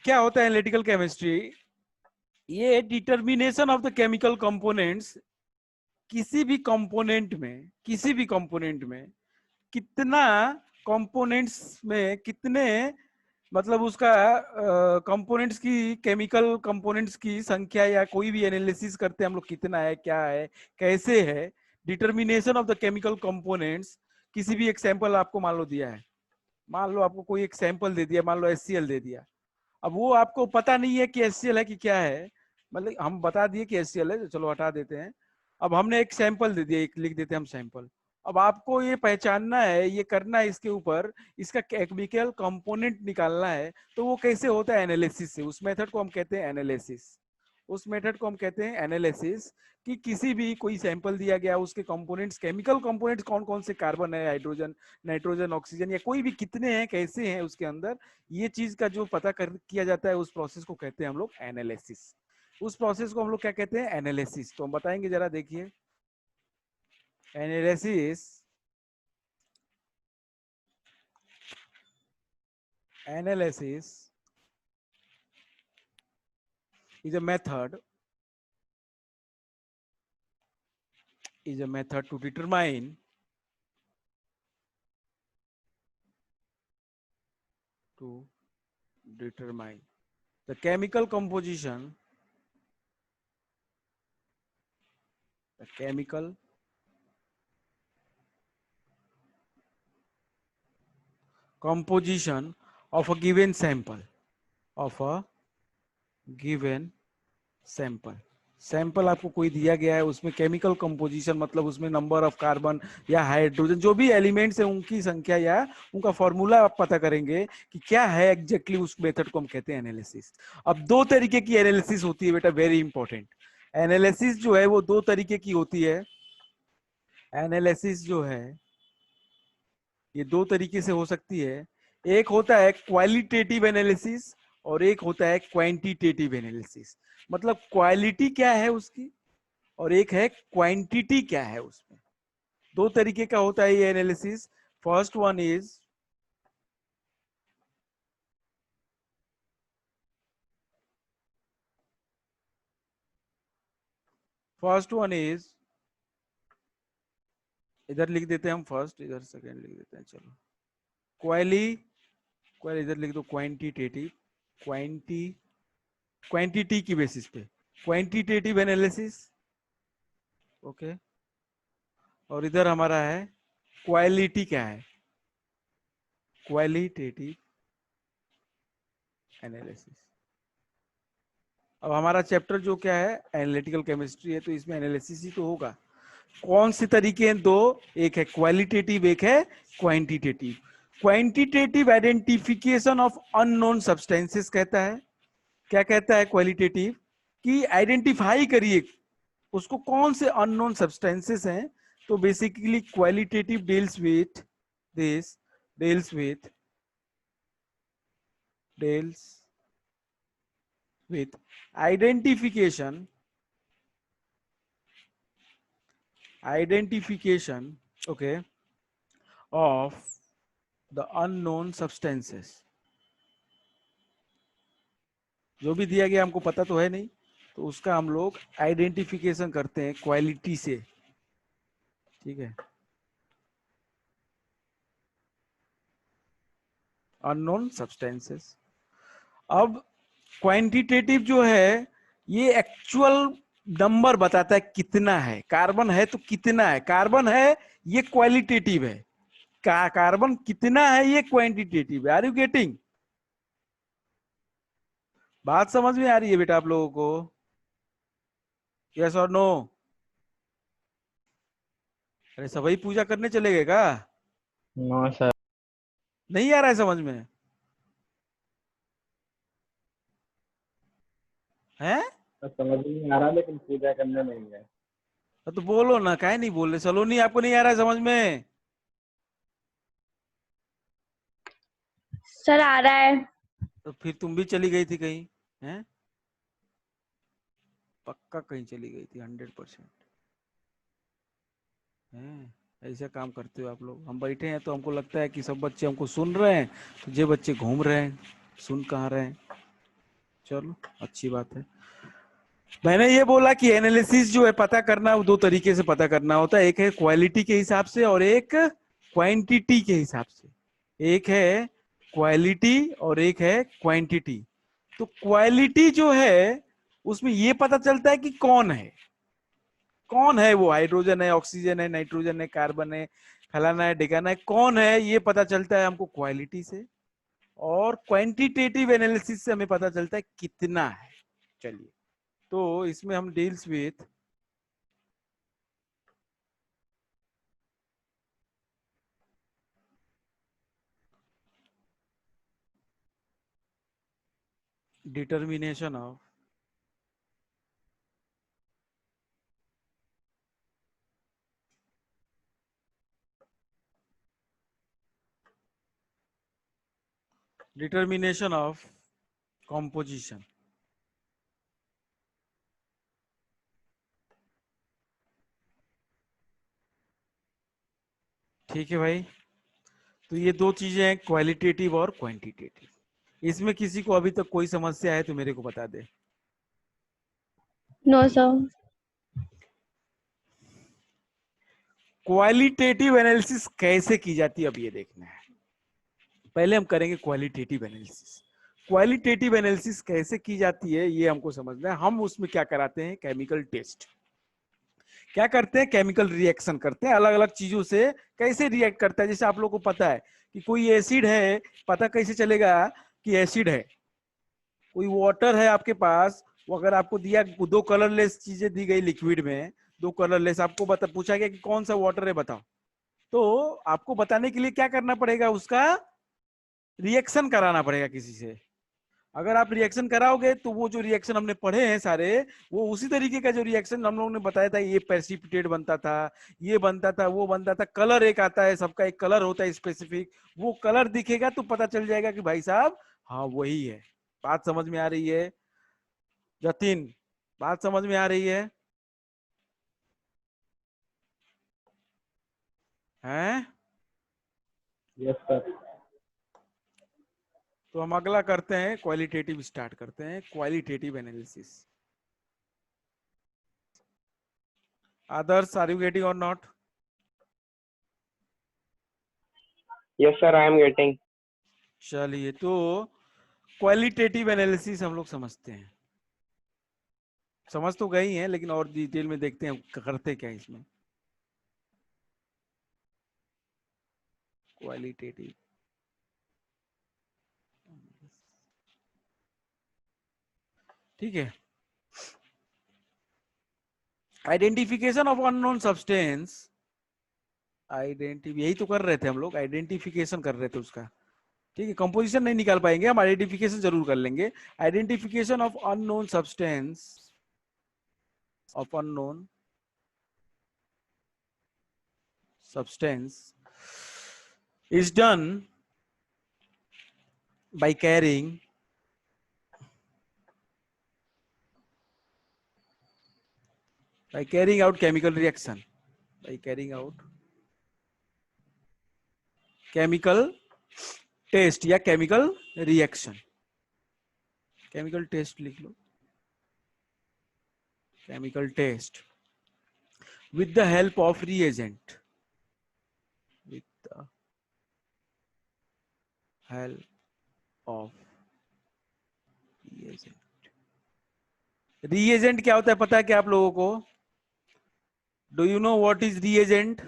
क्या होता है एनालिटिकल केमिस्ट्री? ये determination of the chemical components, किसी भी कंपोनेंट में कितना कंपोनेंट्स में कितने, मतलब उसका कंपोनेंट्स की, केमिकल कंपोनेंट्स की संख्या, या कोई भी एनालिसिस करते हैं हम लोग, कितना है, क्या है, कैसे है, determination of the chemical components. किसी भी एक सैंपल आपको मान लो दिया है, मान लो आपको कोई एक सैंपल दे दिया, मान लो HCl दे दिया। अब वो आपको पता नहीं है कि HCl है कि क्या है, मतलब हम बता दिए कि HCl है, तो चलो हटा देते हैं। अब हमने एक सैंपल दे दिया, एक लिख देते हैं हम सैंपल। अब आपको ये पहचानना है, ये करना है, इसके ऊपर इसका केमिकल कंपोनेंट निकालना है। तो वो कैसे होता है? एनालिसिस से। उस मेथड को हम कहते हैं एनालिसिस। उस मेथड को हम कहते हैं एनालिसिस। कि किसी भी कोई सैंपल दिया गया, उसके कंपोनेंट्स, केमिकल कंपोनेंट्स कौन कौन से, कार्बन है, हाइड्रोजन, नाइट्रोजन, ऑक्सीजन, या कोई भी कितने हैं, कैसे हैं उसके अंदर, ये चीज का जो पता कर किया जाता है, उस प्रोसेस को कहते हैं हम लोग एनालिसिस। उस प्रोसेस को हम लोग क्या कहते हैं? एनालिसिस। तो हम बताएंगे, जरा देखिए। Analysis, analysis is a method, to determine the chemical composition, the chemical composition of a given sample, of a given sample। Sample आपको कोई दिया गया है, उसमें केमिकल कंपोजिशन, मतलब उसमें नंबर ऑफ कार्बन या हाइड्रोजन, जो भी एलिमेंट्स है उनकी संख्या या उनका फॉर्मूला आप पता करेंगे कि क्या है एग्जैक्टली। उस मेथड को हम कहते हैं एनालिसिस। अब दो तरीके की एनालिसिस होती है बेटा, वेरी इंपॉर्टेंट। एनालिसिस जो है वो दो तरीके की होती है। एनालिसिस जो है ये दो तरीके से हो सकती है। एक होता है क्वालिटेटिव एनालिसिस और एक होता है क्वांटिटेटिव एनालिसिस। मतलब क्वालिटी क्या है उसकी, और एक है क्वांटिटी क्या है उसमें। दो तरीके का होता है ये एनालिसिस। फर्स्ट वन इज, इधर लिख देते हैं हम फर्स्ट, इधर सेकेंड लिख देते हैं, चलो। क्वाली इधर लिख दो, क्वांटिटेटिव, क्वांटी क्वांटिटी की बेसिस पे क्वांटिटेटिव एनालिसिस, ओके। और इधर हमारा है क्वालिटी क्या है, क्वालिटेटिव एनालिसिस। अब हमारा चैप्टर जो क्या है, एनालिटिकल केमिस्ट्री है, तो इसमें एनालिसिस ही तो होगा। कौन से तरीके हैं? दो, एक है क्वालिटेटिव, एक है quantitative. Quantitative identification of unknown substances कहता है। क्या कहता है क्वालिटेटिव? कि आइडेंटिफाई करिए उसको, कौन से अननोन सब्सटेंसेस हैं। तो basically qualitative deals with this, deals with deals with identification, okay, of the unknown substances। जो भी दिया गया हमको पता तो है नहीं, तो उसका हम लोग आइडेंटिफिकेशन करते हैं क्वालिटी से, ठीक है। Unknown substances. अब क्वांटिटेटिव जो है, ये एक्चुअल नंबर बताता है कितना है। कार्बन है तो कितना है, कार्बन है, ये क्वालिटेटिव है। कार्बन कितना है, ये क्वांटिटेटिव है। Are you getting? बात समझ में आ रही है बेटा आप लोगों को? यस और नो? अरे सभी पूजा करने चले गए क्या? No sir. नहीं आ रहा है समझ में? है? समझ में नहीं आ रहा, लेकिन पूजा करने नहीं है। तो बोलो ना, काहे नहीं बोल रहे? सलोनी, आपको नहीं आ रहा है समझ में? सर आ रहा है। तो फिर तुम भी चली गई थी कहीं? हैं? पक्का कहीं चली गई थी, 100%। हैं? ऐसा काम करते हो आप लोग। हम बैठे हैं तो हमको लगता है कि सब बच्चे हमको सुन रहे हैं, तो ये बच्चे घूम रहे हैं, सुन कहाँ रहे हैं। चलो अच्छी बात है। मैंने ये बोला कि एनालिसिस जो है पता करना, वो दो तरीके से पता करना होता है, एक है क्वालिटी के हिसाब से और एक क्वांटिटी के हिसाब से। एक है क्वालिटी और एक है क्वांटिटी। तो क्वालिटी जो है उसमें ये पता चलता है कि कौन है, कौन है वो, हाइड्रोजन है, ऑक्सीजन है, नाइट्रोजन है, कार्बन है, फलाना है, ढिकाना है, कौन है ये पता चलता है हमको क्वालिटी से। और क्वांटिटेटिव एनालिसिस से हमें पता चलता है कितना है। चलिए, तो इसमें हम deals with determination of determination of composition. ठीक है भाई, तो ये दो चीजें हैं, क्वालिटेटिव और क्वांटिटेटिव। इसमें किसी को अभी तक कोई समस्या है तो मेरे को बता दे। No sir. क्वालिटेटिव एनालिसिस कैसे की जाती है अब ये देखना है। पहले हम करेंगे क्वालिटेटिव एनालिसिस। क्वालिटेटिव एनालिसिस कैसे की जाती है ये हमको समझना है। हम उसमें क्या कराते हैं, केमिकल टेस्ट। क्या करते हैं, केमिकल रिएक्शन करते हैं, अलग अलग चीजों से कैसे रिएक्ट करता है। जैसे आप लोगों को पता है कि कोई एसिड है, पता कैसे चलेगा कि एसिड है। कोई वाटर है आपके पास, वो अगर आपको दिया, दो कलरलेस चीजें दी गई लिक्विड में, दो कलरलेस, आपको बता पूछा गया कि कौन सा वाटर है बताओ, तो आपको बताने के लिए क्या करना पड़ेगा, उसका रिएक्शन कराना पड़ेगा किसी से। अगर आप रिएक्शन कराओगे तो वो जो रिएक्शन हमने पढ़े हैं सारे, वो उसी तरीके का जो रिएक्शन हम लोगों ने बताया था, ये प्रेसिपिटेट बनता था, ये बनता था, वो बनता था। कलर एक आता है, सबका एक कलर होता है स्पेसिफिक, वो कलर दिखेगा तो पता चल जाएगा कि भाई साहब हाँ वही है। बात समझ में आ रही है जतिन? बात समझ में आ रही है? हैं? Yes sir. तो हम अगला करते हैं, क्वालिटेटिव स्टार्ट करते हैं, qualitative analysis. Others, are you getting or not? Yes sir, I am getting. चलिए, तो क्वालिटेटिव एनालिसिस हम लोग समझते हैं, समझ तो गई हैं, लेकिन और डिटेल में देखते हैं करते क्या है इसमें। क्वालिटेटिव, ठीक है। आइडेंटिफिकेशन ऑफ अननोन सब्सटेंस, यही तो कर रहे थे हम लोग, आइडेंटिफिकेशन कर रहे थे उसका। ठीक है, कंपोजिशन नहीं निकाल पाएंगे हम, आइडेंटिफिकेशन जरूर कर लेंगे। Identification of unknown substance, of unknown substance is done by carrying out chemical reaction, by carrying out chemical test या chemical reaction। chemical test लिख लो, chemical test with the help of reagent, with the help of reagent। reagent क्या होता है पता है क्या आप लोगों को? Do you know what is reagent?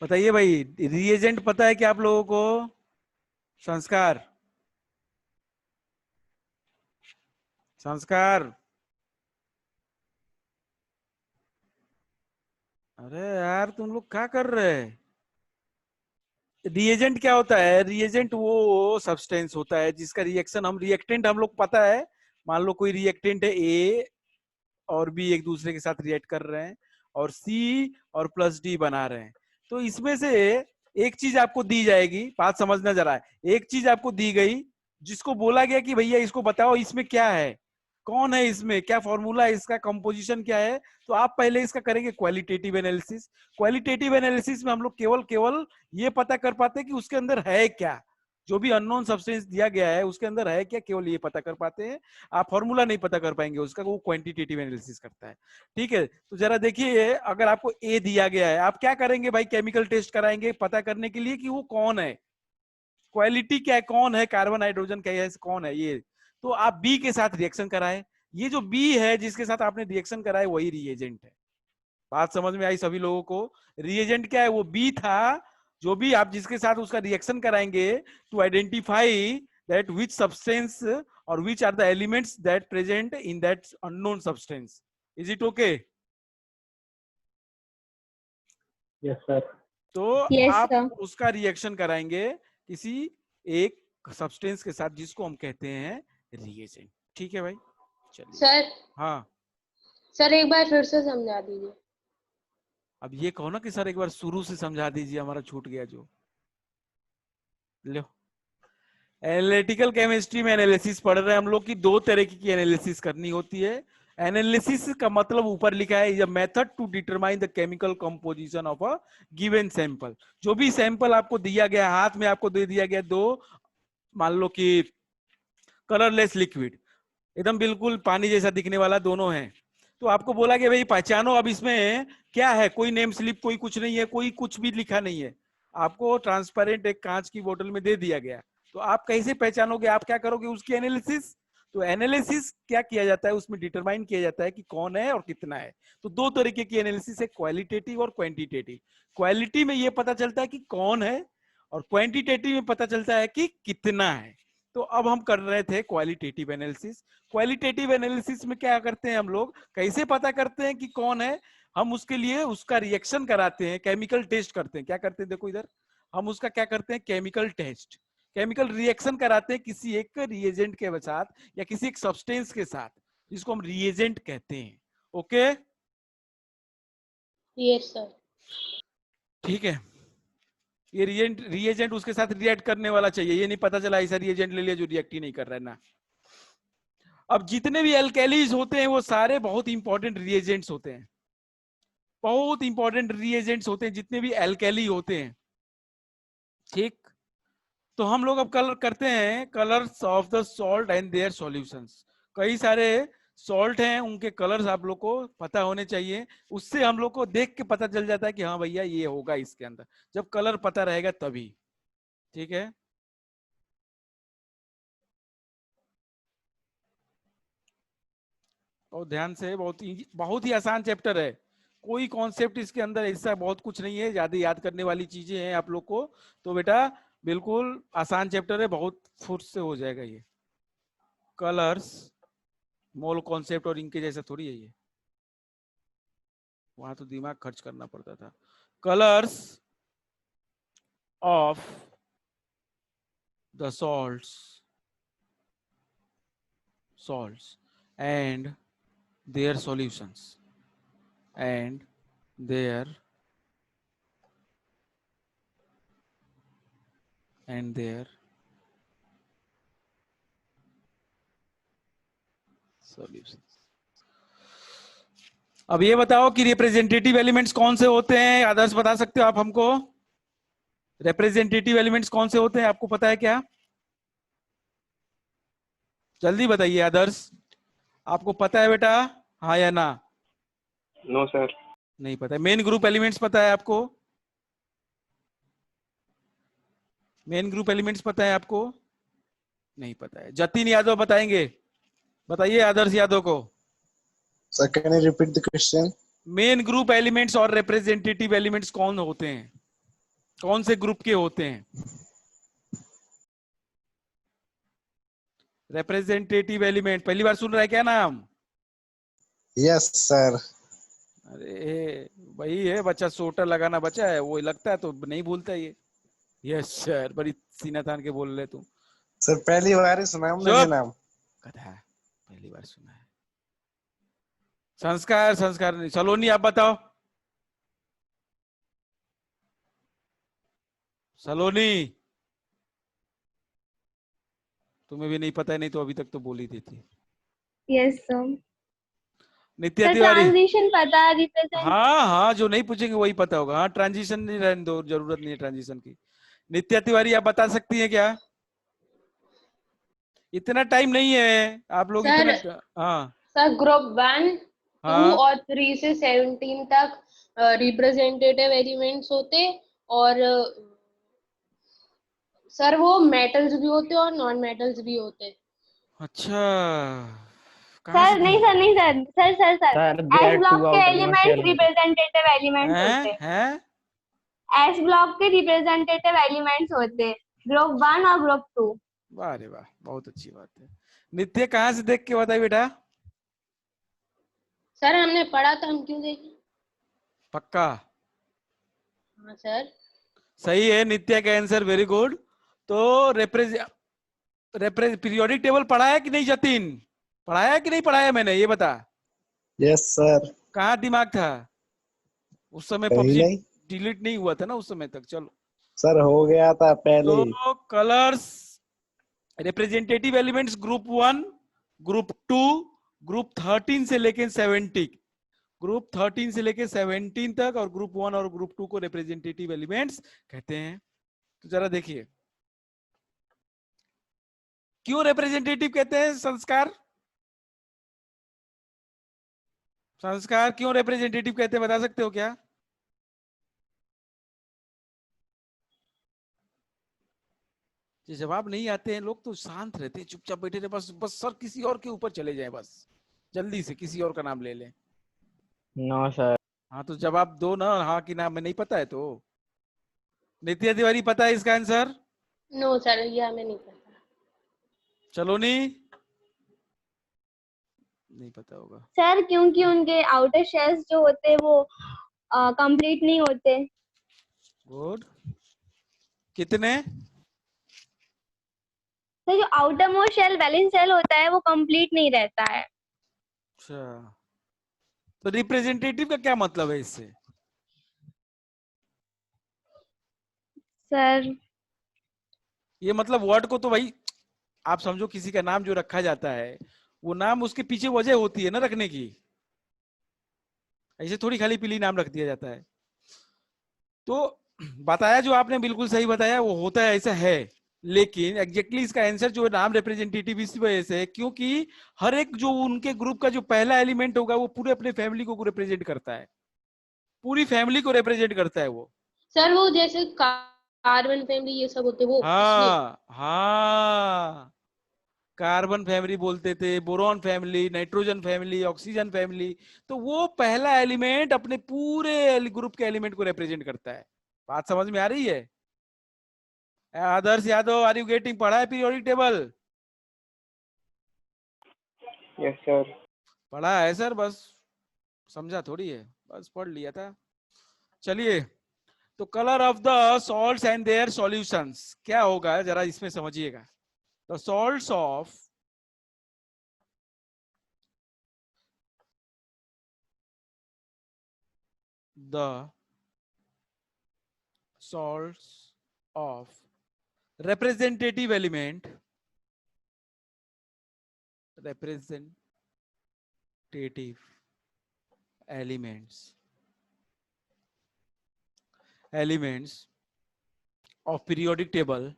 बताइए भाई, reagent पता है क्या आप लोगों को? संस्कार, संस्कार। अरे यार तुम लोग क्या कर रहे हैं? रिएजेंट क्या होता है? रिएजेंट वो सब्सटेंस होता है जिसका रिएक्शन हम, रिएक्टेंट हम लोग पता है, मान लो कोई रिएक्टेंट है, ए और बी एक दूसरे के साथ रिएक्ट कर रहे हैं और सी और प्लस डी बना रहे हैं, तो इसमें से एक चीज आपको दी जाएगी, बात समझना जरा है। एक चीज आपको दी गई जिसको बोला गया कि भैया इसको बताओ इसमें क्या है, कौन है, इसमें क्या फॉर्मूला है, इसका कंपोजिशन क्या है। तो आप पहले इसका करेंगे क्वालिटेटिव एनालिसिस। क्वालिटेटिव एनालिसिस में हम लोग केवल केवल ये पता कर पाते हैं कि उसके अंदर है क्या, जो भी अननोन सब्सटेंस दिया गया है उसके अंदर है क्या, केवल ये पता कर पाते हैं। आप फॉर्मूला नहीं पता कर पाएंगे उसका, वो क्वांटिटेटिव एनालिसिस करता है। ठीक है, तो जरा देखिए, अगर आपको ए दिया गया है, आप क्या करेंगे भाई, केमिकल टेस्ट कराएंगे पता करने के लिए कि वो कौन है, क्वालिटी क्या है, कौन है, कार्बन हाइड्रोजन क्या है, कौन है ये। तो आप बी के साथ रिएक्शन कराए, ये जो बी है जिसके साथ आपने रिएक्शन कराए वही रिएजेंट है। बात समझ में आई सभी लोगों को? रिएजेंट क्या है, वो बी था, जो भी आप जिसके साथ उसका रिएक्शन कराएंगे to identify that which substance और which are the elements that present in that unknown substance. Is it okay? Yes, sir. तो Yes, आप sir. उसका रिएक्शन कराएंगे किसी एक सब्सटेंस के साथ जिसको हम कहते हैं रिएजेंट। ठीक है भाई, चलिए। सर हाँ, सर एक बार फिर से समझा दीजिए। अब ये कहो ना कि सर एक बार शुरू से समझा दीजिए, हमारा छूट गया जो। लो, एनालिटिकल केमिस्ट्री में एनालिसिस पढ़ रहे हैं हम लोग की, दो तरह की एनालिसिस करनी होती है। एनालिसिस का मतलब ऊपर लिखा है, is a method to determine the chemical composition of a given sample. जो भी सैंपल आपको दिया गया, हाथ में आपको दे दिया गया दो, मान लो कि कलरलेस लिक्विड, एकदम बिल्कुल पानी जैसा दिखने वाला दोनों है, तो आपको बोला कि भाई पहचानो अब इसमें क्या है, कोई नेम स्लिप, कोई कुछ नहीं है, कोई कुछ भी लिखा नहीं है, आपको ट्रांसपेरेंट एक कांच की बोतल में दे दिया गया, तो आप कैसे पहचानोगे, आप क्या करोगे उसकी एनालिसिस। तो एनालिसिस क्या किया जाता है, उसमें डिटरमाइन किया जाता है कि कौन है और कितना है। तो दो तरीके की एनालिसिस है, क्वालिटेटिव और क्वांटिटेटिव। क्वालिटी में ये पता चलता है कि कौन है, और क्वांटिटेटिव में पता चलता है कि कितना है। तो अब हम कर रहे थे क्वालिटेटिव एनालिसिस। क्वालिटेटिव एनालिसिस में क्या करते हैं हम लोग, कैसे पता करते हैं कि कौन है, हम उसके लिए उसका रिएक्शन कराते हैं, केमिकल टेस्ट करते हैं। क्या करते हैं, देखो इधर, हम उसका क्या करते हैं, केमिकल टेस्ट, केमिकल रिएक्शन कराते हैं किसी एक रिएजेंट के साथ या किसी एक सब्सटेंस के साथ, जिसको हम रिएजेंट कहते हैं। Okay, yes sir. ठीक है। ये रिएजेंट उसके साथ रिएक्ट करने वाला चाहिए, ये नहीं पता चला ऐसा रिएजेंट ले लिया जो रिएक्ट ही नहीं कर रहा है ना। अब जितने भी एल्केलीज होते हैं वो सारे बहुत इंपॉर्टेंट रिएजेंट्स होते हैं, बहुत इंपॉर्टेंट रिएजेंट्स होते हैं जितने भी एल्केली होते हैं। ठीक, तो हम लोग अब कलर करते हैं, colours of the salt and their solutions. कई सारे सॉल्ट हैं, उनके कलर्स आप लोग को पता होने चाहिए, उससे हम लोग को देख के पता चल जाता है कि हाँ भैया ये होगा इसके अंदर, जब कलर पता रहेगा तभी। ठीक है, और ध्यान से, बहुत ही आसान चैप्टर है, कोई कॉन्सेप्ट इसके अंदर ऐसा बहुत कुछ नहीं है, ज्यादा याद करने वाली चीजें हैं आप लोग को। तो बेटा बिल्कुल आसान चैप्टर है, बहुत फुट से हो जाएगा ये। कलर्स, मोल कॉन्सेप्ट और इनके जैसा थोड़ी है ये, वहां तो दिमाग खर्च करना पड़ता था। Colours of the salts and their solutions and their solutions। अब ये बताओ कि रिप्रेजेंटेटिव एलिमेंट्स कौन से होते हैं, आदर्श बता सकते हो आप हमको, रिप्रेजेंटेटिव एलिमेंट्स कौन से होते हैं, आपको पता है क्या? जल्दी बताइए आदर्श, आपको पता है बेटा, हाँ या ना? No, sir. नहीं पता है। मेन ग्रुप एलिमेंट्स पता है आपको? मेन ग्रुप एलिमेंट्स पता है आपको? नहीं पता है। जतिन यादव बताएंगे, बताइए आदर्श यादव को। Sir, can you repeat the question? Main group elements और रिप्रेजेंटेटिव एलिमेंट्स कौन होते हैं, कौन से ग्रुप के होते हैं? रिप्रेजेंटेटिव एलिमेंट पहली बार सुन रहा है क्या नाम? Yes, sir. अरे वही है, बच्चा सोटर लगाना बचा है, वो लगता है तो नहीं भूलता ये। यस सर, बड़ी सीना तान के बोल रहे तुम। Sir, पहली बार ही सुना हमने ये चुप, नाम। कथा पहली बार सुना है। संस्कार, संस्कार नहीं। सलोनी आप बताओ, सलोनी तुम्हें भी नहीं पता है, नहीं तो अभी तक तो बोली देती। Yes sir. Nitya sir Tiwari, transition पता है, रिप्रेजेंट। हाँ हाँ, जो नहीं पूछेंगे वही पता होगा। हाँ, ट्रांजिशन नहीं, रहने दो, जरूरत नहीं है ट्रांजिशन की। नित्या तिवारी आप बता सकती हैं क्या? इतना टाइम नहीं है आप लोग सर, इतना। हाँ सर ग्रुप 1, 2 हाँ और 3 से 17 तक रिप्रेजेंटेटिव एलिमेंट्स होते, और सर वो मेटल्स भी होते और नॉन मेटल्स भी होते। अच्छा, कहाँ से सर नहीं सर नहीं sir sir sir sir Sir, there S are block two के outermost elements shell. Representative elements हैं होते, हैं? एस ब्लॉक के रिप्रेजेंटेटिव एलिमेंट्स होते, ग्रुप 1 और ग्रुप 2। वाह रे वाह, बहुत अच्छी बात है। नित्य कहाँ से देख के बताई बेटा? सर हमने पढ़ा था, हम क्यों देखें? पक्का? हाँ सर। सही है नित्य का आंसर, वेरी गुड। तो पीरियोडिक टेबल पढ़ा है कि नहीं जतिन? पढ़ाया कि नहीं पढ़ाया मैंने, ये बता। Yes sir. कहाँ दिमाग था उस समय? कहीं पबजी नहीं डिलीट नहीं हुआ था ना उस समय तक। चलो, सर, हो गया था पहले ही। तो colours representative elements group 1, group 2, group 13 से लेके 70, ग्रुप 13 से लेके 17 तक, और ग्रुप 1 और ग्रुप 2 को रिप्रेजेंटेटिव एलिमेंट्स कहते हैं। तो जरा देखिए क्यों रिप्रेजेंटेटिव कहते हैं। संस्कार, संस्कार क्यों रिप्रेजेंटेटिव कहते हैं, बता सकते हो क्या? ये जवाब नहीं आते हैं लोग तो शांत रहते हैं, चुपचाप बैठे रहे, बस बस सर किसी और के ऊपर चले जाए, बस जल्दी से किसी और का नाम ले लें। No, sir. हाँ तो जवाब दो ना, हाँ कि ना, में नहीं पता है तो। नित्य तिवारी पता है इसका आंसर? नो सर, ये हमें नहीं पता। चलो नहीं, नहीं पता होगा। सर क्योंकि उनके आउटर शेल्स जो होते हैं वो कंप्लीट नहीं होते। गुड। कितने? सर जो outermost shell valence shell होता है वो कंप्लीट नहीं रहता है। अच्छा, तो रिप्रेजेंटेटिव का क्या मतलब है इससे? सर ये मतलब वर्ड को तो भाई आप समझो, किसी का नाम जो रखा जाता है वो नाम उसके पीछे वजह होती है ना रखने की, ऐसे थोड़ी खाली पीली नाम रख दिया जाता है। तो बताया जो आपने बिल्कुल सही बताया, वो होता है, ऐसा है। लेकिन एग्जैक्टली इसका आंसर जो है नाम रिप्रेजेंटेटिव इस वजह से है क्योंकि हर एक जो उनके ग्रुप का जो पहला एलिमेंट होगा वो पूरे अपने फैमिली को रिप्रेजेंट करता है, पूरी फैमिली को रिप्रेजेंट करता है वो। सर वो जैसे कार्बन फैमिली ये सब होते, वो इसलिए। हाँ हाँ, कार्बन फैमिली बोलते थे, boron family, nitrogen family, oxygen family. तो वो पहला एलिमेंट अपने पूरे ग्रुप के एलिमेंट को रिप्रेजेंट करता है। बात समझ में आ रही है? आदर्श यादव, आर यू गेटिंग? पढ़ा है पीरियोडिक टेबल? Yes, sir. पढ़ा है सर, बस समझा थोड़ी है, बस पढ़ लिया था। चलिए, तो colour of the salts and their solutions क्या होगा, जरा इसमें समझिएगा। The salts of the salts of representative elements of periodic table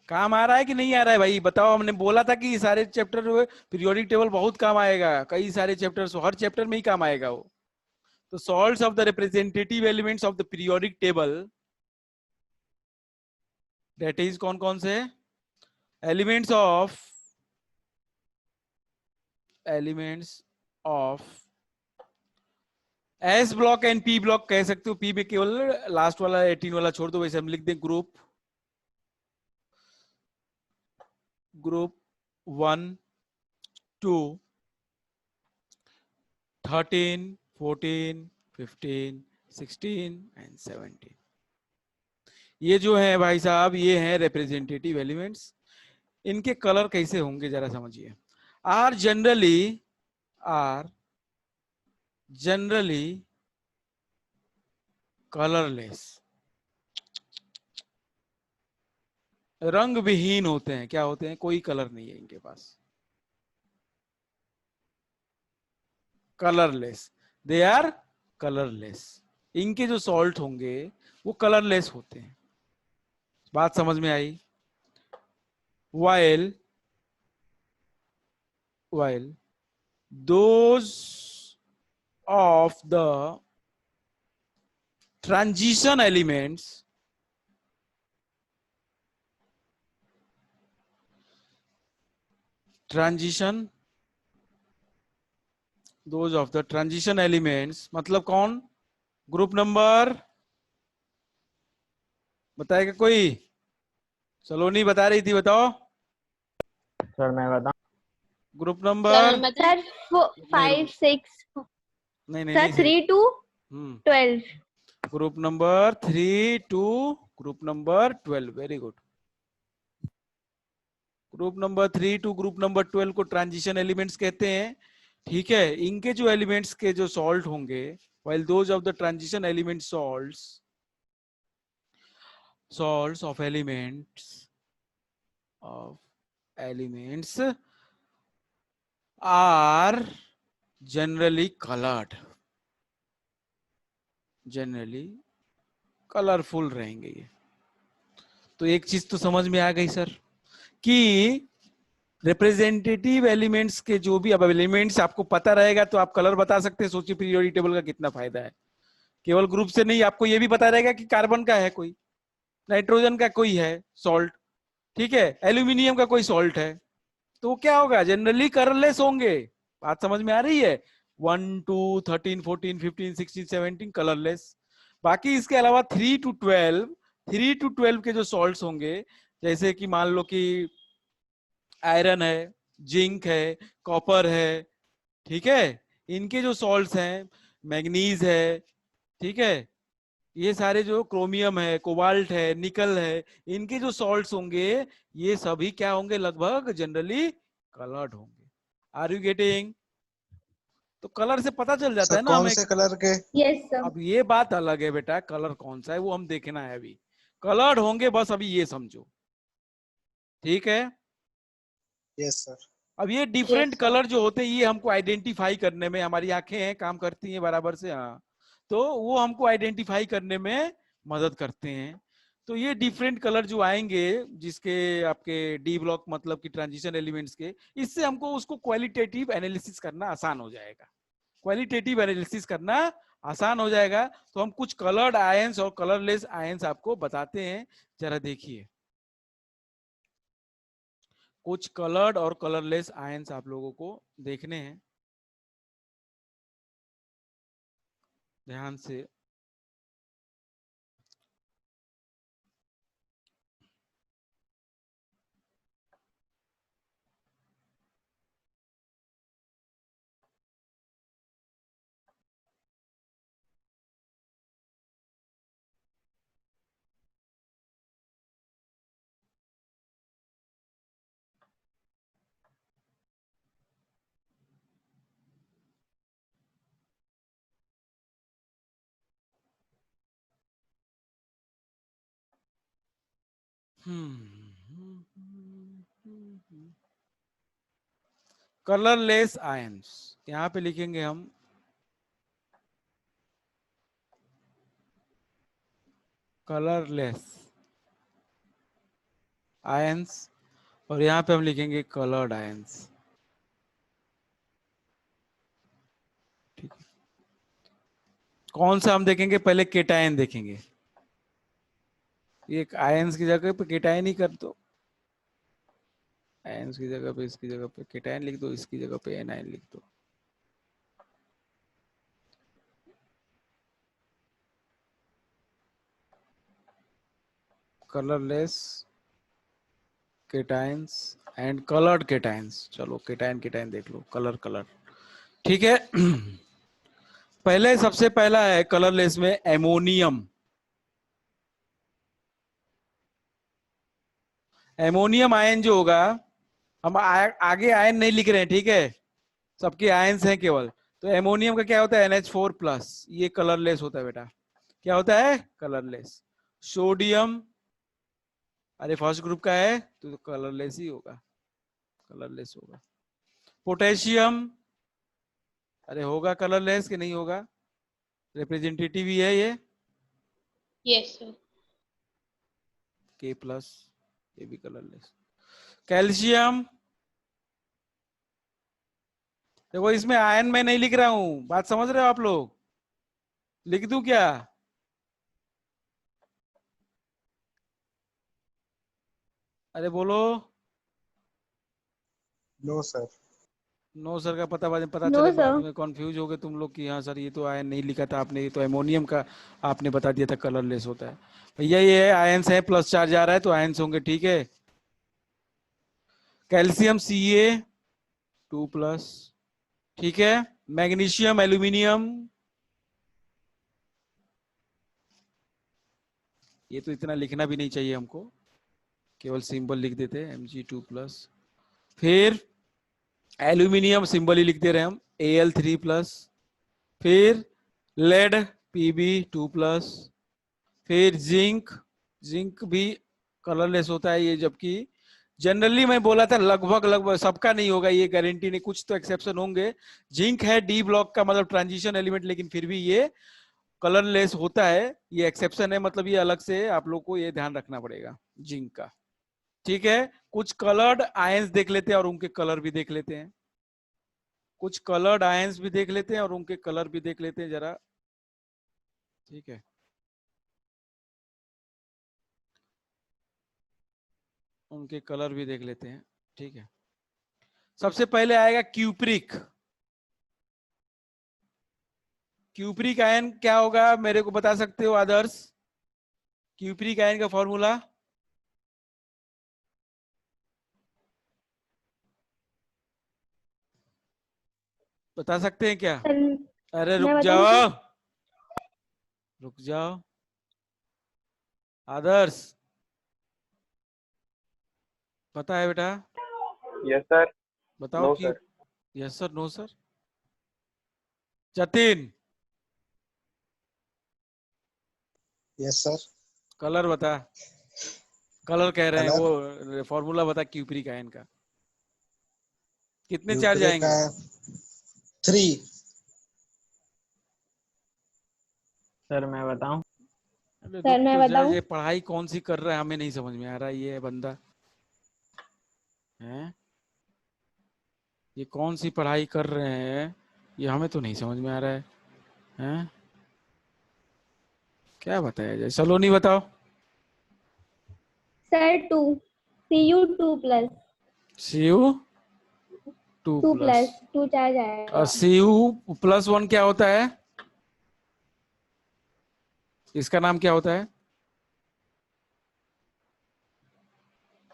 काम आ रहा है कि नहीं आ रहा है भाई बताओ। हमने बोला था कि सारे चैप्टर पीरियोडिक टेबल बहुत काम आएगा, कई सारे चैप्टर्स, हर चैप्टर में ही काम आएगा वो। तो salts of the representative elements of the periodic table, that is कौन कौन से elements of S block and P block कह सकते हो। पी में केवल लास्ट वाला 18 वाला छोड़ दो, वैसे हम लिख दें ग्रुप 1, 2, 13, 14, 15, 16 एंड 17। ये जो है भाई साहब, ये हैं रिप्रेजेंटेटिव एलिमेंट्स। इनके कलर कैसे होंगे जरा समझिए। आर जनरली कलरलेस, रंग विहीन होते हैं। क्या होते हैं? कोई कलर नहीं है इनके पास, कलरलेस, दे आर कलरलेस। इनके जो सॉल्ट होंगे वो कलरलेस होते हैं। बात समझ में आई? while those of the transition elements मतलब कौन? ग्रुप नंबर बताएगा कोई? सलोनी बता रही थी, बताओ। सर मैं बताऊं? ग्रुप सर नंबर मैं बता सर 5 6 नहीं नहीं सर नहीं 3 to 12 group number 3 to group number 12। Very good. Group number 3 to group number 12 को ट्रांजिशन एलिमेंट्स कहते हैं। ठीक है, इनके जो एलिमेंट्स के जो सॉल्ट होंगे, while those of the transition element salts of elements are generally colourful रहेंगे ये। तो एक चीज तो समझ में आ गई सर कि रिप्रेजेंटेटिव एलिमेंट्स के जो भी अब एलिमेंट्स आपको पता रहेगा तो आप कलर बता सकते हैं। सोचिए पीरियोडिक टेबल का कितना फायदा है। केवल ग्रुप से नहीं, आपको ये भी पता रहेगा कि कार्बन का है कोई, नाइट्रोजन का कोई है सॉल्ट, ठीक है, एल्यूमिनियम का कोई सॉल्ट है, तो क्या होगा? जनरली कलरलेस होंगे। बात समझ में आ रही है? 1 2 13 14 15 16 17 कलरलेस। बाकी इसके अलावा 3 to 12 के जो सॉल्ट्स होंगे, जैसे कि मान लो कि आयरन है, जिंक है, कॉपर है, ठीक है, इनके जो सॉल्ट्स हैं, मैग्नीज है, ठीक है, ये सारे जो क्रोमियम है, कोबाल्ट है, निकल है, इनके जो सॉल्ट्स होंगे ये सभी क्या होंगे? लगभग जनरली कलर्ड होंगे। Are you getting? तो कलर से पता चल जाता सर है ना कौन हमें। से कलर के? यस सर अब ये बात अलग है बेटा, कलर कौन सा है वो हम देखना है अभी। कलर्ड होंगे बस, अभी ये समझो, ठीक है। Yes sir. अब ये डिफरेंट यस सर। कलर जो होते हैं ये हमको आइडेंटिफाई करने में, हमारी आंखें हैं काम करती हैं बराबर से, हाँ, तो वो हमको आइडेंटिफाई करने में मदद करते हैं। तो ये डिफरेंट कलर जो आएंगे जिसके आपके डी ब्लॉक मतलब कि ट्रांजिशन एलिमेंट्स के, इससे हमको उसको क्वालिटेटिव एनालिसिस करना आसान हो जाएगा। क्वालिटेटिव एनालिसिस करना आसान हो जाएगा। तो हम कुछ कलर्ड आयंस और कलरलेस आयंस आपको बताते हैं, जरा देखिए। कुछ कलर्ड और कलरलेस आयंस आप लोगों को देखने हैं, ध्यान से। कलरलेस आयंस यहां पे लिखेंगे हम कलरलेस आयंस, और यहां पे हम लिखेंगे कलर्ड आयंस, ठीक है। कौन सा हम देखेंगे? पहले केटायन देखेंगे। ये आयंस की जगह पे केटायन ही कर दो, आयंस की जगह पे इसकी जगह पे केटायन लिख दो, इसकी जगह पे एनायन लिख दो। Colourless cations and coloured cations. चलो केटायन केटायन देख लो, कलर, ठीक है। पहले सबसे पहला है कलरलेस में एमोनियम। एमोनियम आयन जो होगा, हम आगे आयन नहीं लिख रहे हैं, ठीक है, सबके आयंस हैं केवल। तो एमोनियम का क्या होता है? NH4+, ये कलरलेस होता है बेटा। क्या होता है? कलरलेस। सोडियम, अरे फर्स्ट ग्रुप का है तो कलरलेस ही होगा, कलरलेस होगा। पोटेशियम, अरे होगा कलरलेस कि नहीं होगा? रिप्रेजेंटेटिव ही है ये। Yes sir. K+, ये भी कलरलेस। कैल्शियम, देखो इसमें आयन में नहीं लिख रहा हूं, बात समझ रहे हो आप लोग? लिख दूं क्या? अरे बोलो। No sir. नो सर का पता पता नो चले बाद सर। में कंफ्यूज हो गए तुम लोग कि हाँ सर ये तो आयन नहीं लिखा था आपने, ये तो एमोनियम का आपने बता दिया था कलरलेस होता है। भैया ये आयन्स है, प्लस चार्ज आ रहा है तो आयन्स होंगे, ठीक है। कैल्शियम Ca2+, ठीक है। मैग्नीशियम एल्यूमिनियम, ये तो इतना लिखना भी नहीं चाहिए हमको, केवल सिंबल लिख देते हैं Mg2+। फिर एल्यूमिनियम सिंबल ही लिख दे रहे हैं हम, Al3+। फिर लेड Pb2+। फिर जिंक, जिंक भी कलरलेस होता है ये, जबकि जनरली मैं बोला था लगभग लगभग सबका नहीं होगा, ये गारंटी नहीं, कुछ तो एक्सेप्शन होंगे। जिंक है डी ब्लॉक का मतलब ट्रांजिशन एलिमेंट, लेकिन फिर भी ये कलरलेस होता है, ये एक्सेप्शन है, मतलब ये अलग से आप लोग को ये ध्यान रखना पड़ेगा जिंक का, ठीक है। कुछ कलर्ड आयंस देख लेते हैं और उनके कलर भी देख लेते हैं, कुछ कलर्ड आयंस भी देख लेते हैं और उनके कलर भी देख लेते हैं जरा, ठीक है। उनके कलर भी देख लेते हैं, ठीक है। सबसे पहले आएगा क्यूप्रिक। क्यूप्रिक आयन क्या होगा, मेरे को बता सकते हो आदर्श? क्यूप्रिक आयन का फॉर्मूला बता सकते हैं क्या? सर अरे रुक मैं बताऊं जाओ, सर? रुक जाओ आदर्श, पता है बेटा? Yes sir. बताओ नो क्यू। Sir. Yes sir, no sir. Jatin, yes sir. Colour बता, कलर कह रहे हैं, कलर वो फॉर्मूला बता क्यूप्रिक आयन का, कितने चार्ज यूक्रे का आएंगे? 3। सर मैं बताऊं? अरे सर रुक मैं तो जा, बताऊं? ये पढ़ाई कौन सी कर रहा है हमें नहीं समझ में आ रहा है ये बंदा है, ये कौन सी पढ़ाई कर रहे हैं, ये हमें तो नहीं समझ में आ रहा है, हैं? क्या बताया जाए, सलोनी बताओ। Sir 2, Cu2+। Cu2+, 2 चार्ज और आएगा। Cu+1 क्या होता है? इसका नाम क्या होता है?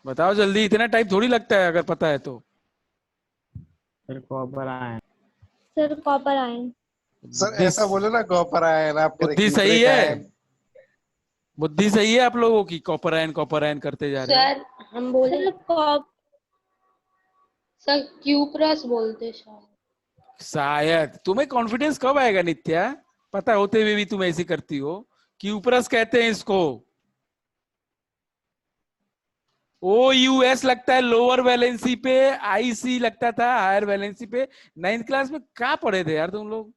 बताओ जल्दी, इतना टाइम थोड़ी लगता है अगर पता है तो। Sir copper ion. Sir copper ion. Sir बुद्धि, ऐसा बोलो ना, कॉपर आयन आप करें बुद्धि सही यूक्रिक है, आयन। बुद्धि सही है आप लोगों की, कॉपर आयन करते जा रहे हो। सर हम बोले सर कॉप सर क्यूप्रस बोलते शायद। शायद तुम्हें कॉन्फिडेंस कब आएगा नित्या, पता होते हुए भी तुम ऐसी करती हो। क्यूप्रस कहते हैं इसको। OUS लगता है लोअर वैलेंसी पे, IC लगता था हायर वैलेंसी पे। 9th क्लास में क्या पढ़े थे यार तुम लोग?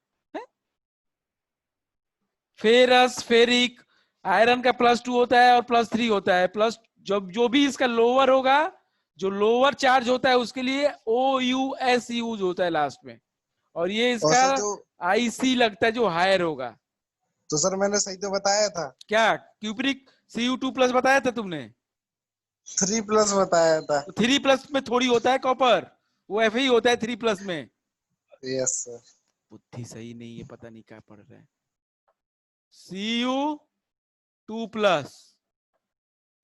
फेरस, फेरिक, आयरन का +2 होता है और +3 होता है, प्लस जब जो भी इसका लोअर होगा, जो लोअर चार्ज होता है उसके लिए OUS यूज होता है लास्ट में, और ये और इसका सर जो, IC लगता है जो हायर होगा। तो सर मैंने सही तो बताया था। क्या क्यूप्रिक Cu2+ बताया था तुमने? 3+ बताया था। तो 3+ में थोड़ी होता है कॉपर, वो Fe होता है 3+ में। Yes sir. बुद्धि सही नहीं है, पता नहीं क्या पढ़ रहे हैं। Cu2+,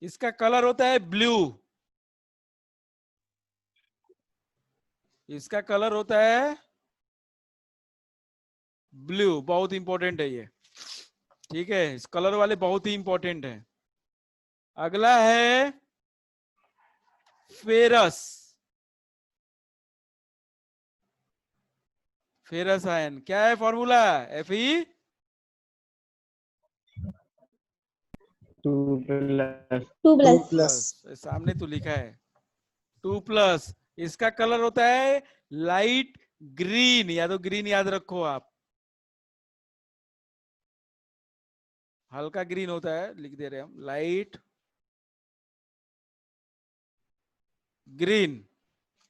इसका कलर होता है ब्लू, इसका कलर होता है ब्लू, बहुत इंपॉर्टेंट है ये, ठीक है। इस कलर वाले बहुत ही इंपॉर्टेंट है। अगला है फेरस, फेरस आयन क्या है फॉर्मूला? Fe 2+। 2 2+। प्लस सामने तो लिखा है 2+। इसका कलर होता है लाइट ग्रीन, या तो ग्रीन याद रखो आप, हल्का ग्रीन होता है, लिख दे रहे हम लाइट ग्रीन।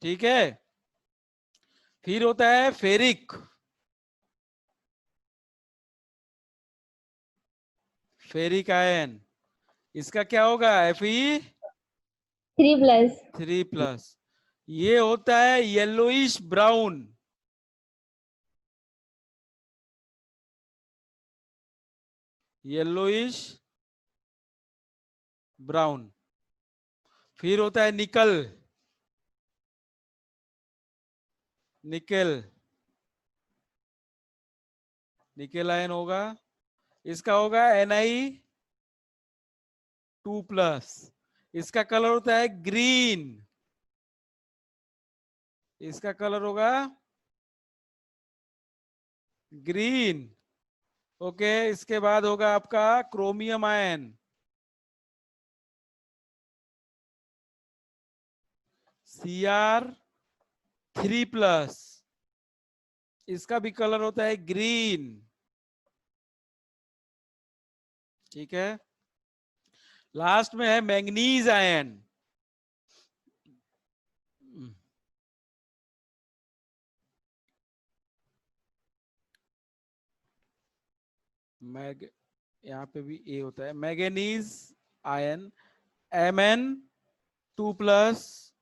ठीक है, फिर होता है फेरिक। फेरिक आयन, इसका क्या होगा? Fe 3+। 3+। ये होता है येलोइश ब्राउन। Yellowish brown. फिर होता है निकल। निकेल, निकेल आयन होगा, इसका होगा Ni2+। इसका कलर होता है ग्रीन। इसका कलर होगा ग्रीन। ओके, इसके बाद होगा आपका क्रोमियम आयन। Cr3+। इसका भी कलर होता है ग्रीन। ठीक है, लास्ट में है मैंगनीज आयन। मैग, यहाँ पे भी ए होता है, मैंगनीज आयन Mn2+।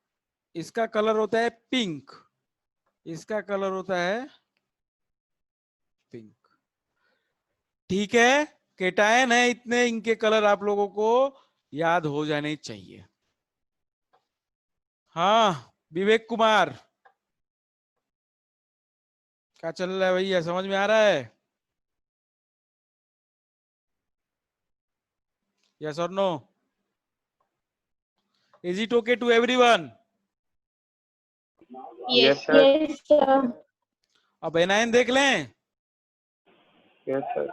इसका कलर होता है पिंक। इसका कलर होता है पिंक। ठीक है, केटायन है इतने, इनके कलर आप लोगों को याद हो जाने चाहिए। हाँ विवेक कुमार, क्या चल रहा है भैया, समझ में आ रहा है? यस और no? Is it okay to everyone? Yes. sir. Yes, sir. अब एनायन देख लें। Yes, sir.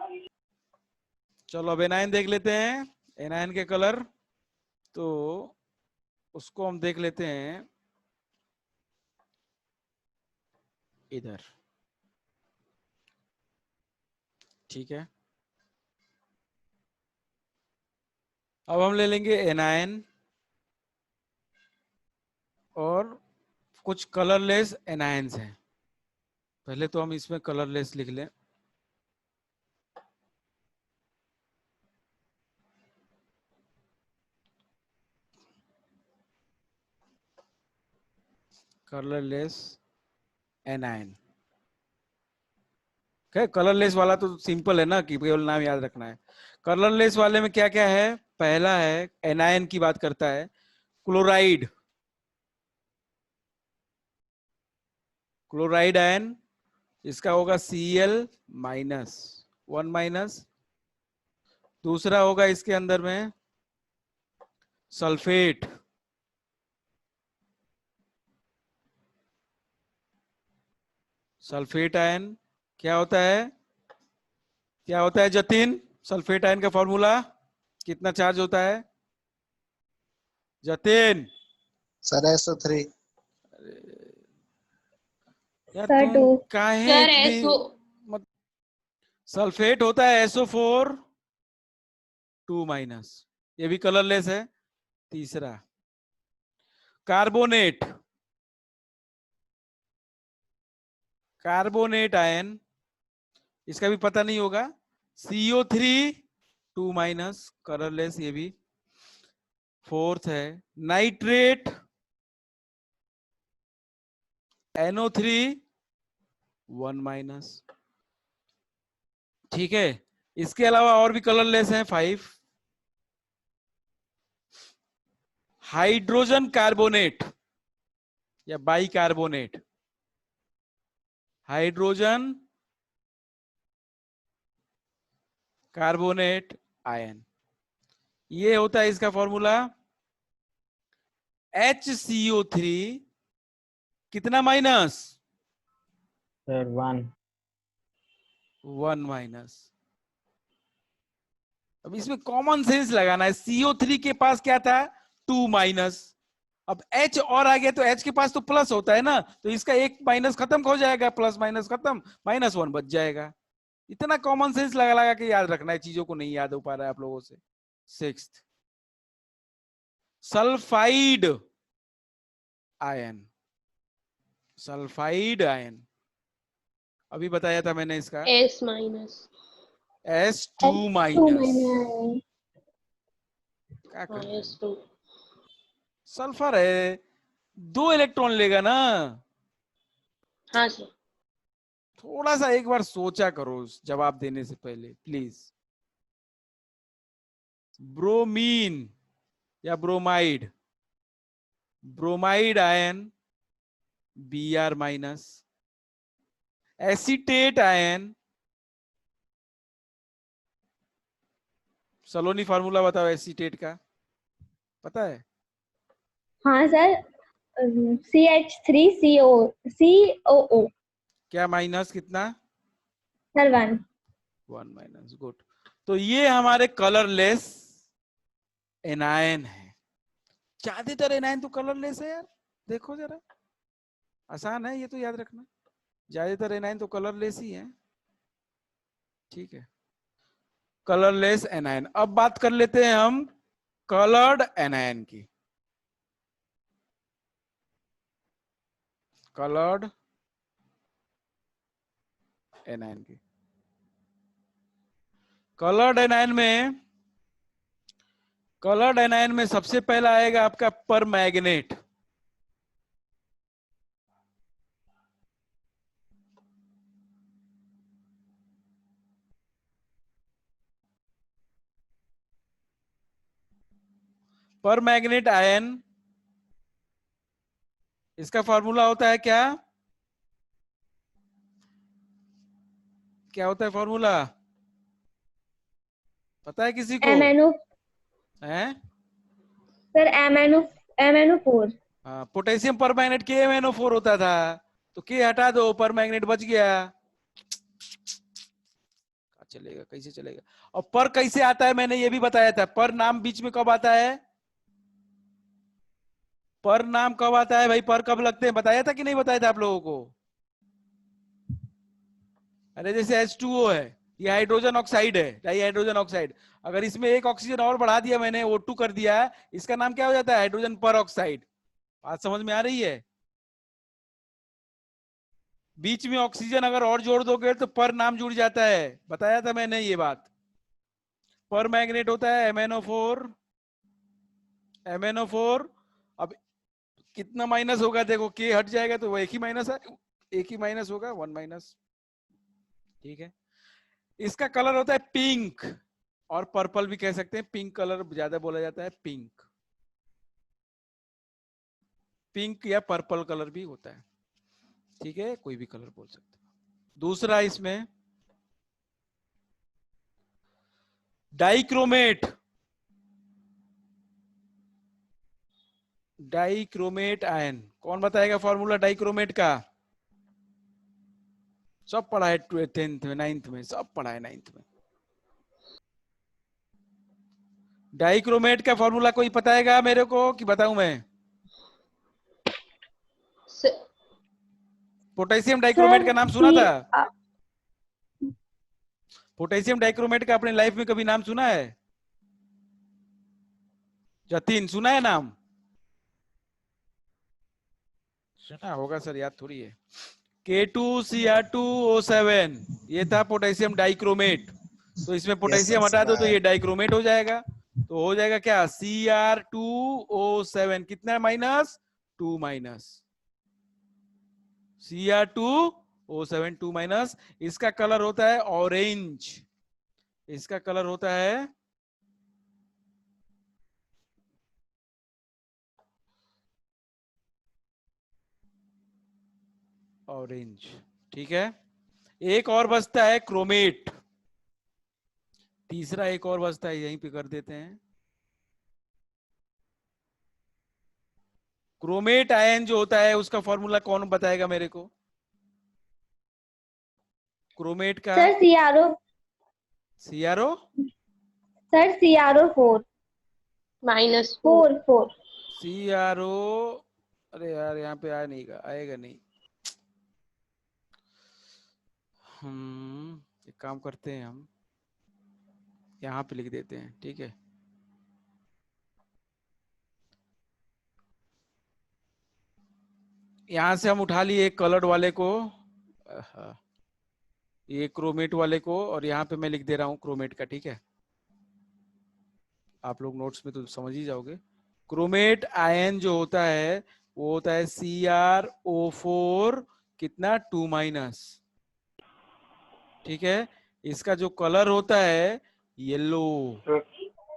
चलो अब एनायन देख लेते हैं, एनायन के कलर। तो उसको हम देख लेते हैं इधर। ठीक है, अब हम ले लेंगे एनायन और कुछ कलरलेस एनायंस हैं। पहले तो हम इसमें कलरलेस लिख लें। Colourless anion. कलरलेस वाला तो सिंपल है ना, कि केवल नाम याद रखना है। कलरलेस वाले में क्या क्या है? पहला है, एनायन की बात करता है, क्लोराइड। क्लोराइड आयन, इसका होगा Cl-1-। दूसरा होगा इसके अंदर में सल्फेट। सल्फेट आयन क्या होता है? क्या होता है जतिन? सल्फेट आयन का फॉर्मूला कितना चार्ज होता है जतिन? Sir SO3। यार Sir, तुम 2. काहे Sir, इतनी सल्फेट होता है SO4 2-। ये भी कलरलेस है। तीसरा कार्बोनेट। कार्बोनेट आयन, इसका भी पता नहीं होगा, CO3 2-, कलरलेस ये भी। फोर्थ है नाइट्रेट, NO3 1-। ठीक है, इसके अलावा और भी कलरलेस हैं 5। हाइड्रोजन कार्बोनेट या बाइकार्बोनेट। हाइड्रोजन कार्बोनेट आयन, ये होता है इसका फॉर्मूला HCO3 कितना माइनस? Sir, 1. 1-। अब इसमें कॉमन सेंस लगाना है। CO3 के पास क्या था? 2-। अब H और आ गया तो H के पास तो प्लस होता है ना, तो इसका एक माइनस खत्म हो जाएगा, प्लस माइनस खत्म, -1 बच जाएगा। इतना कॉमन सेंस लगा लगा के याद रखना है, चीजों को नहीं याद हो पा रहा है आप लोगों से। 6th sulphide. Ion, sulphide ion. अभी बताया था मैंने इसका S माइनस। S2 minus. क्या हाँ कर रहे हो? S2। सल्फर है, 2 इलेक्ट्रॉन लेगा ना। हाँ सर। थोड़ा सा एक बार सोचा करो जवाब देने से पहले प्लीज। ब्रोमीन या bromide, bromide ion Br minus, acetate ion, Saloni formula बताओ एसीटेट का, पता है? हाँ सर, CH3COO क्या माइनस कितना? सर 1। 1 minus, good. तो ये हमारे कलरलेस एनायन है। ज्यादातर एनायन तो कलरलेस है यार, देखो जरा, आसान है ये तो याद रखना। ज्यादातर एनायन तो कलरलेस ही है, ठीक है। Colourless anion. अब बात कर लेते हैं हम कलर्ड एनायन की। कलर्ड एनायन की, कलर्ड एनायन में, कलर्ड एनायन में सबसे पहला आएगा आपका परमैग्नेट। परमैग्नेट आयन, इसका फॉर्मूला होता है क्या? क्या होता है फॉर्मूला, पता है किसी को? MnO है सर, MnO4। हाँ, पोटेशियम परमैग्नेट KMnO4 होता था, तो K हटा दो, परमैग्नेट बच गया। चलेगा, कैसे चलेगा? और पर कैसे आता है मैंने ये भी बताया था। पर नाम बीच में कब आता है? पर नाम कब आता है भाई? पर कब लगते हैं, बताया था कि नहीं बताया था आप लोगों को? अरे जैसे H2O है, ये हाइड्रोजन ऑक्साइड है, डाई हाइड्रोजन ऑक्साइड। अगर इसमें एक ऑक्सीजन और बढ़ा दिया मैंने, O2 कर दिया, इसका नाम क्या हो जाता है? हाइड्रोजन पर ऑक्साइड। बात समझ में आ रही है? बीच में ऑक्सीजन अगर और जोड़ दोगे तो पर नाम जुड़ जाता है, बताया था मैंने ये बात। पर मैग्नेट होता है MnO4, MnO4। अब कितना माइनस होगा देखो, K हट जाएगा तो वो एक ही माइनस है, एक ही माइनस होगा, 1 माइनस, ठीक है। इसका कलर होता है पिंक, और पर्पल भी कह सकते हैं, पिंक कलर ज्यादा बोला जाता है, पिंक। पिंक या पर्पल कलर भी होता है, ठीक है, कोई भी कलर बोल सकते हैं। दूसरा इसमें डाइक्रोमेट, डाइक्रोमेट आयन, कौन बताएगा फॉर्मूला डाइक्रोमेट का? सब पढ़ा है 10th में, 9th में, सब पढ़ा है 9th में। डाइक्रोमेट का फॉर्मूला कोई बताएगा मेरे को कि बताऊं मैं? पोटेशियम डाइक्रोमेट का सर नाम सुना था? पोटेशियम डाइक्रोमेट का अपने लाइफ में कभी नाम सुना है? जतिन सुना है नाम? सुना होगा सर, याद थोड़ी है। K2Cr2O7, ये था पोटेशियम डाइक्रोमेट। तो इसमें यस सर, पोटेशियम हटा सुना दो तो है। ये डाइक्रोमेट हो जाएगा। तो हो जाएगा क्या? Cr2O7 कितना माइनस? 2 minus, Cr2O7 2 minus. इसका कलर होता है ऑरेंज, इसका कलर होता है ऑरेंज, ठीक है। एक और बचता है क्रोमेट, तीसरा एक और बचता है, यहीं पे कर देते हैं। क्रोमेट आयन जो होता है उसका फॉर्मूला कौन बताएगा मेरे को? क्रोमेट का sir CRO, sir CRO4 -4। 4। CRO, अरे यार यहाँ पे आ नहीं गा, आएगा नहीं। एक काम करते हैं हम, यहाँ पे लिख देते हैं, ठीक है। यहाँ से हम उठा लिए एक कलर्ड वाले को, ये क्रोमेट वाले को, और यहाँ पे मैं लिख दे रहा हूँ क्रोमेट का, ठीक है। आप लोग नोट्स में तो समझ ही जाओगे। क्रोमेट आयन जो होता है वो होता है CrO4 कितना 2-, ठीक है। इसका जो कलर होता है येलो,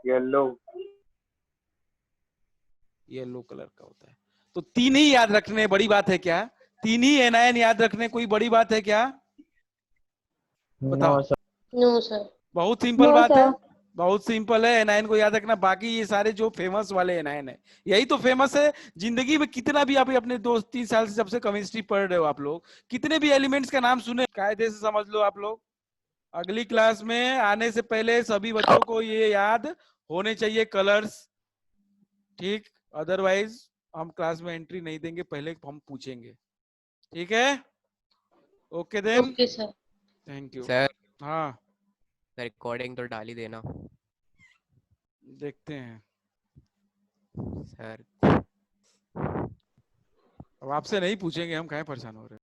येलो। येलो कलर का होता है। तो 3 ही याद रखने बड़ी बात है क्या? 3 ही एनायन याद रखने कोई बड़ी बात है क्या? बताओ। No sir. No sir. बहुत सिंपल No, बात है, sir. बहुत सिंपल है एनायन को याद रखना। बाकी ये सारे जो फेमस वाले एनायन है यही तो फेमस है। जिंदगी में कितना भी आप अपने 2-3 साल से जब से केमिस्ट्री पढ़ रहे हो आप लोग, कितने भी एलिमेंट्स का नाम सुने, कायदे से समझ लो आप लोग। अगली क्लास में आने से पहले सभी बच्चों को ये याद होने चाहिए कलर्स, ठीक। अदरवाइज हम क्लास में एंट्री नहीं देंगे, पहले हम पूछेंगे, ठीक है। Okay then, okay sir. Thank you. Sir हाँ रिकॉर्डिंग तो डाल ही देना देखते हैं। सर। अब आपसे नहीं पूछेंगे, हम काहे परेशान हो रहे हैं।